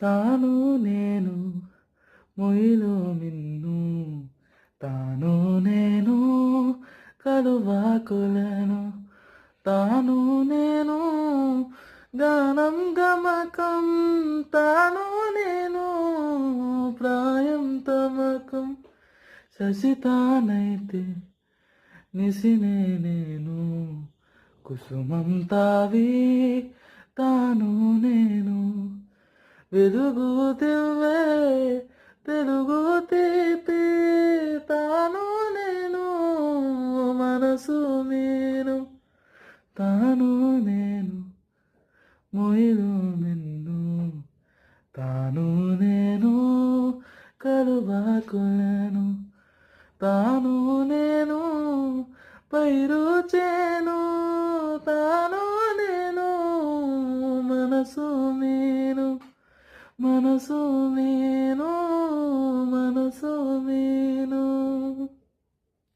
తాను నేను మొయిలో మిన్ను, తాను నేను కలువ కొలను, తాను నేను గానం గమకం, తాను నేను ప్రాయం తమకం. శశితానైతే నిసినే నేను, కుసుమం తావి తాను నేను, వెలుగు దివ్వే తెలుగు తీపి, తాను నేను మనసు నేను, తాను నేను మొయిలు మిన్ను, తాను నేను కలువ కొలను, తాను నేను పైరు చేను, తాను నేను మనసు నేను, మనసు నేను, మనసు నేను.